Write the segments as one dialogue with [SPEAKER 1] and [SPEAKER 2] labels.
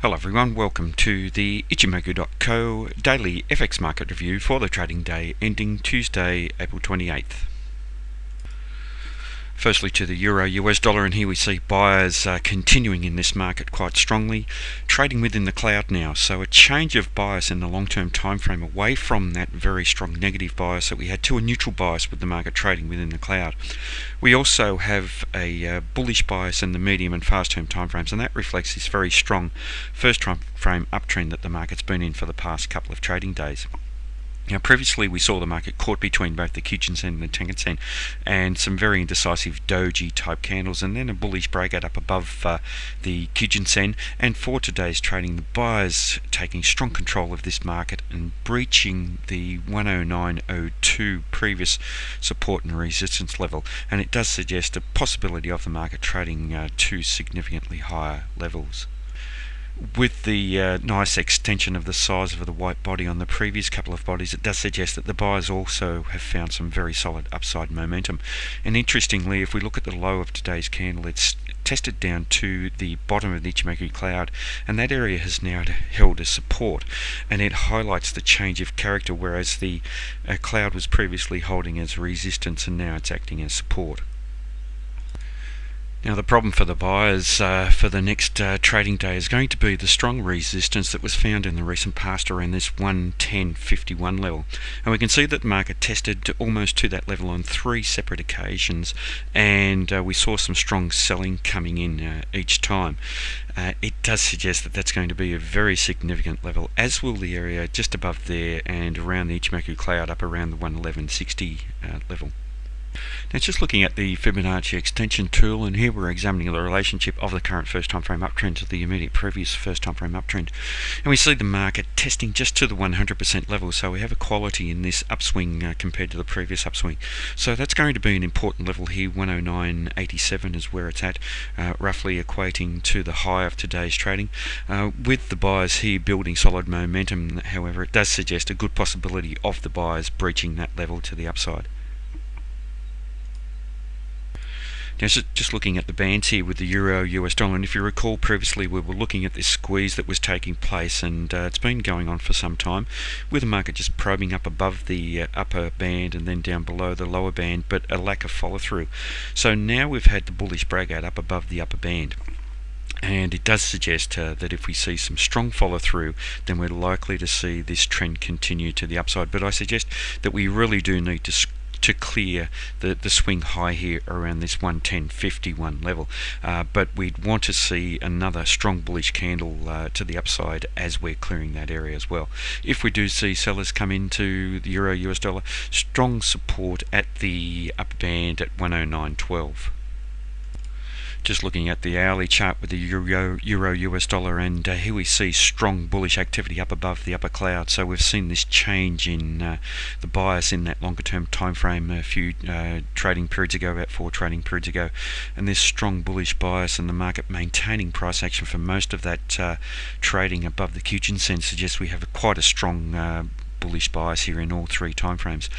[SPEAKER 1] Hello everyone, welcome to the Ichimoku.co daily FX market review for the trading day ending Tuesday, April 28th. Firstly to the Euro US dollar, and here we see buyers continuing in this market quite strongly, trading within the cloud now. So a change of bias in the long-term time frame away from that very strong negative bias that we had to a neutral bias with the market trading within the cloud. We also have a bullish bias in the medium and fast-term time frames, and that reflects this very strong first time frame uptrend that the market's been in for the past couple of trading days. Now, previously we saw the market caught between both the Kijun-sen and the Tenkan-sen and some very indecisive doji type candles, and then a bullish breakout up above the Kijun-sen. And for today's trading, the buyers taking strong control of this market and breaching the 109.02 previous support and resistance level, and it does suggest a possibility of the market trading to significantly higher levels. With the nice extension of the size of the white body on the previous couple of bodies, it does suggest that the buyers also have found some very solid upside momentum. And interestingly, if we look at the low of today's candle, it's tested down to the bottom of the Ichimoku cloud, and that area has now held as support, and it highlights the change of character, whereas the cloud was previously holding as resistance and now it's acting as support. Now, the problem for the buyers for the next trading day is going to be the strong resistance that was found in the recent past around this 110.51 level. And we can see that the market tested almost to that level on 3 separate occasions, and we saw some strong selling coming in each time. It does suggest that that's going to be a very significant level, as will the area just above there and around the Ichimoku cloud up around the 111.60 level. Now, just looking at the Fibonacci Extension tool, and here we're examining the relationship of the current first time frame uptrend to the immediate previous first time frame uptrend, and we see the market testing just to the 100% level. So we have equality in this upswing compared to the previous upswing. So that's going to be an important level here. 109.87 is where it's at, roughly equating to the high of today's trading. With the buyers here building solid momentum, however, it does suggest a good possibility of the buyers breaching that level to the upside. Now, just looking at the bands here with the Euro US dollar, and if you recall previously we were looking at this squeeze that was taking place, and it's been going on for some time, with the market just probing up above the upper band and then down below the lower band, but a lack of follow through. So now we've had the bullish breakout up above the upper band, and it does suggest that if we see some strong follow through, then we're likely to see this trend continue to the upside. But I suggest that we really do need to clear the swing high here around this 110.51 level, but we'd want to see another strong bullish candle to the upside as we're clearing that area as well. If we do see sellers come into the Euro US dollar, strong support at the upper band at 109.12. Just looking at the hourly chart with the Euro US dollar, and here we see strong bullish activity up above the upper cloud. So we've seen this change in the bias in that longer term time frame a few trading periods ago, about 4 trading periods ago, and this strong bullish bias and the market maintaining price action for most of that trading above the Kijun-sen suggests we have quite a strong bullish bias here in all 3 time frames.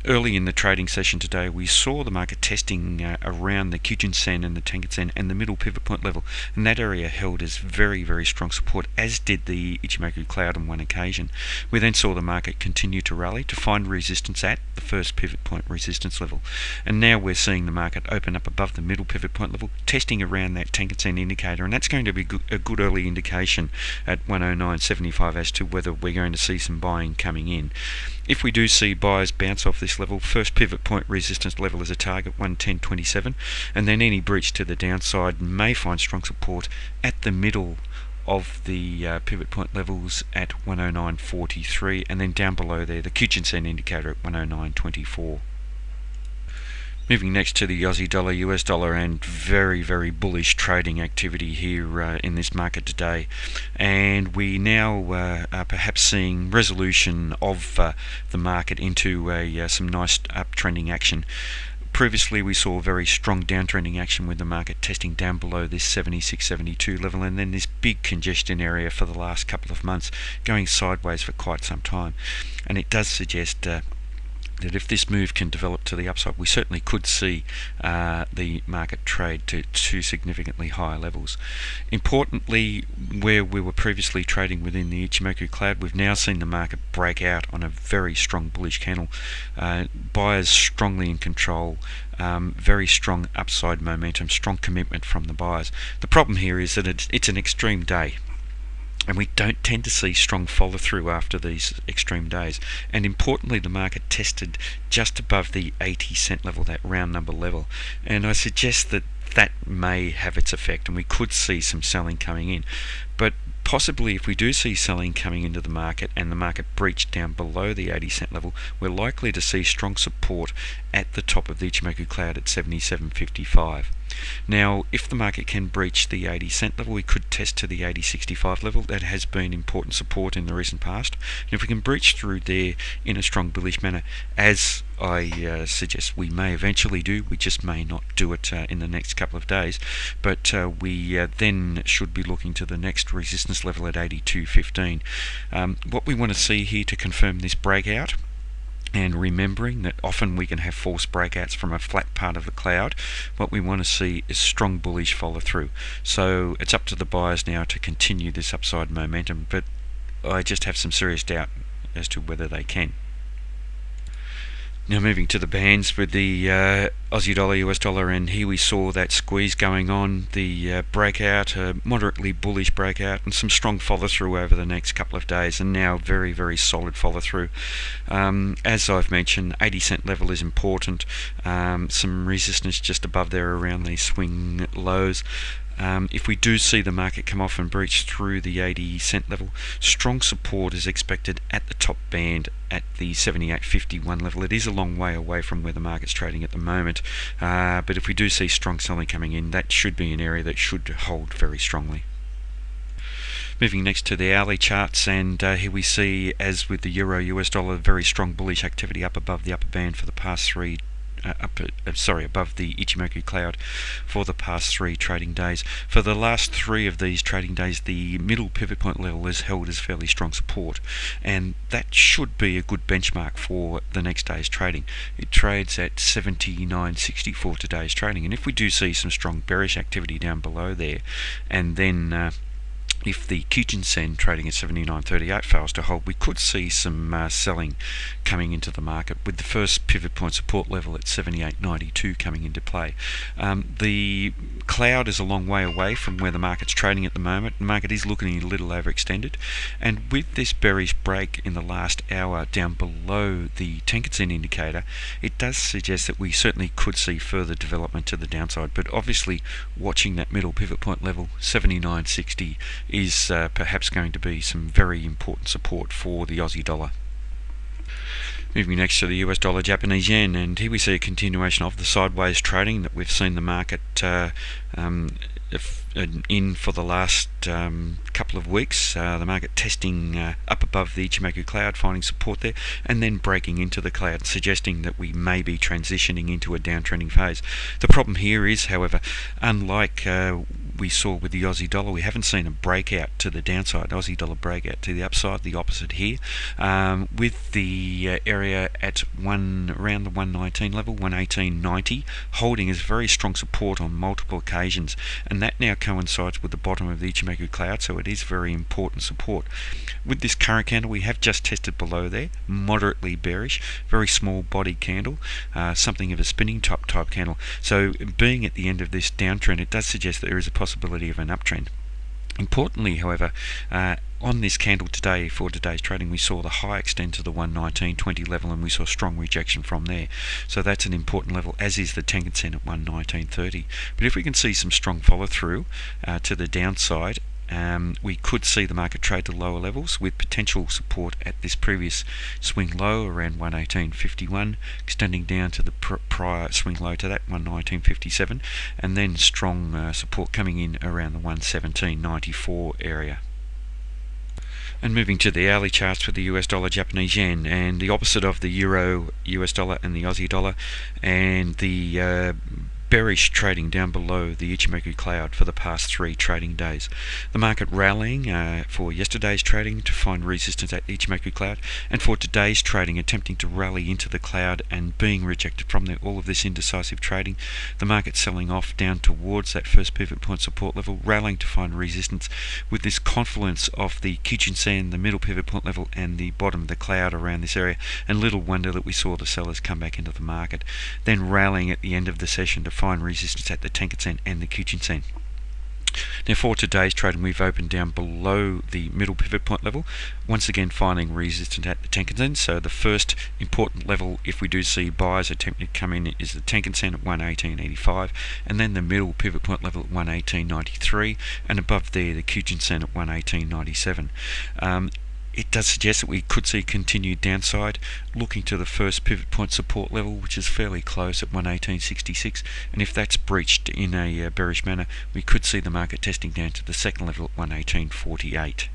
[SPEAKER 1] Early in the trading session today, we saw the market testing around the Kijun-sen and the Tenkan-sen and the middle pivot point level, and that area held as very, very strong support, as did the Ichimoku cloud on one occasion. We then saw the market continue to rally to find resistance at the first pivot point resistance level, and now we're seeing the market open up above the middle pivot point level, testing around that Tenkan-sen indicator, and that's going to be a good early indication at 109.75 as to whether we're going to see some buying coming in. If we do see buyers bounce off this level, first pivot point resistance level is a target 110.27, and then any breach to the downside may find strong support at the middle of the pivot point levels at 109.43, and then down below there the Kijun-sen indicator at 109.24. Moving next to the Aussie Dollar, US dollar, and very, very bullish trading activity here in this market today. And we now are perhaps seeing resolution of the market into some nice uptrending action. Previously we saw very strong downtrending action with the market testing down below this 76.72 level, and then this big congestion area for the last couple of months, going sideways for quite some time. And it does suggest that if this move can develop to the upside, we certainly could see the market trade to significantly higher levels. Importantly, where we were previously trading within the Ichimoku cloud, we've now seen the market break out on a very strong bullish candle. Buyers strongly in control, very strong upside momentum, strong commitment from the buyers. The problem here is that it's an extreme day, and we don't tend to see strong follow through after these extreme days. And importantly, the market tested just above the 80 cent level, that round number level, and I suggest that that may have its effect and we could see some selling coming in. But possibly if we do see selling coming into the market and the market breach down below the 80 cent level, we're likely to see strong support at the top of the Ichimoku cloud at 77.55. Now, if the market can breach the 80 cent level, we could test to the 80.65 level. That has been important support in the recent past. And if we can breach through there in a strong bullish manner, as I suggest we may eventually do, we just may not do it in the next couple of days, but we then should be looking to the next resistance level at 82.15. What we want to see here to confirm this breakout, and remembering that often we can have false breakouts from a flat part of the cloud, what we want to see is strong bullish follow through. So it's up to the buyers now to continue this upside momentum, but I just have some serious doubt as to whether they can. Now moving to the bands with the Aussie dollar, US dollar, and here we saw that squeeze going on, the breakout, a moderately bullish breakout, and some strong follow through over the next couple of days, and now very, very solid follow through. As I've mentioned, 80 cent level is important, some resistance just above there around these swing lows. If we do see the market come off and breach through the 80 cent level, strong support is expected at the top band at the 78.51 level. It is a long way away from where the market's trading at the moment, but if we do see strong selling coming in, that should be an area that should hold very strongly. Moving next to the hourly charts, and here we see, as with the euro US dollar, very strong bullish activity up above the upper band for the past three above the Ichimoku cloud for the past 3 trading days. For the last 3 of these trading days, the middle pivot point level is held as fairly strong support, and that should be a good benchmark for the next day's trading. It trades at 79.60 for today's trading, and if we do see some strong bearish activity down below there, and then if the Kijun-sen trading at 79.38 fails to hold, we could see some selling coming into the market, with the first pivot point support level at 78.92 coming into play. The cloud is a long way away from where the market's trading at the moment. The market is looking a little overextended, and with this bearish break in the last hour down below the Tenkan-sen indicator, it does suggest that we certainly could see further development to the downside. But obviously, watching that middle pivot point level, 79.60, is perhaps going to be some very important support for the Aussie dollar. Moving next to the US dollar, Japanese yen, and here we see a continuation of the sideways trading that we've seen the market in for the last couple of weeks. The market testing up above the Ichimoku cloud, finding support there, and then breaking into the cloud, suggesting that we may be transitioning into a downtrending phase. The problem here is, however, unlike we saw with the Aussie dollar, we haven't seen a breakout to the downside, Aussie dollar breakout to the upside, the opposite here, with the area at around the 119 level, 118.90, holding as very strong support on multiple occasions, and that now coincides with the bottom of the Ichimoku cloud, so it is very important support. With this current candle, we have just tested below there, moderately bearish, very small body candle, something of a spinning top type candle. So being at the end of this downtrend, it does suggest that there is a possibility of an uptrend. Importantly, however, on this candle today, for today's trading, we saw the high extend to the 119.20 level, and we saw strong rejection from there. So that's an important level, as is the Tenkan-sen at 119.30. But if we can see some strong follow through to the downside, we could see the market trade to lower levels, with potential support at this previous swing low around 118.51, extending down to the prior swing low to that 119.57, and then strong support coming in around the 117.94 area. And moving to the hourly charts for the US dollar, Japanese yen, and the opposite of the euro, US dollar, and the Aussie dollar, and the bearish trading down below the Ichimoku cloud for the past 3 trading days. The market rallying for yesterday's trading to find resistance at the Ichimoku cloud, and for today's trading attempting to rally into the cloud and being rejected from all of this indecisive trading. The market selling off down towards that first pivot point support level, rallying to find resistance with this confluence of the Kijun-sen, the middle pivot point level, and the bottom of the cloud around this area, and little wonder that we saw the sellers come back into the market, then rallying at the end of the session to find resistance at the Tenkan-sen and the Kijun-sen. Now for today's trading, we've opened down below the middle pivot point level, once again finding resistance at the Tenkan-sen. So the first important level, if we do see buyers attempting to come in, is the Tenkan-sen at 118.85, and then the middle pivot point level at 118.93, and above there the Kijun-sen at 118.97. It does suggest that we could see continued downside, looking to the first pivot point support level, which is fairly close at 118.66, and if that's breached in a bearish manner, we could see the market testing down to the second level at 118.48.